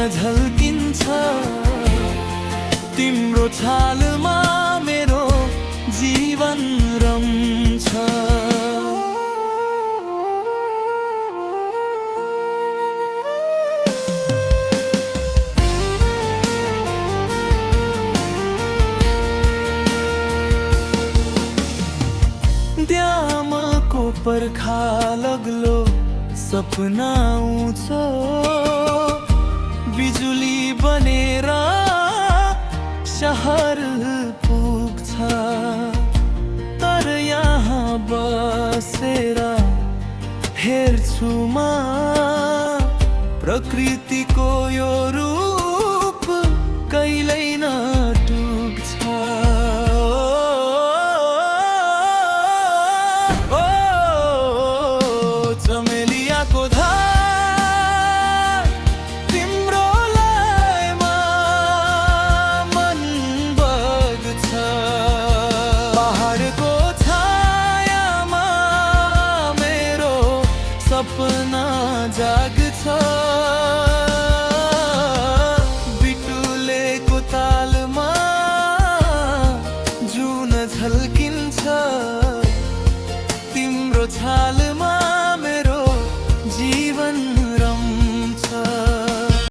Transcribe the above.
झल्किन्छ तिम्रो छालमा मेरो जीवन रम्छ। द्यामको पर्खा लग्लो सपना आउँछ बिजुली बनेर शहर पुग्छ। तर यहाँ बसेर हेर्छु म प्रकृतिको यो रूप कहिल्यै न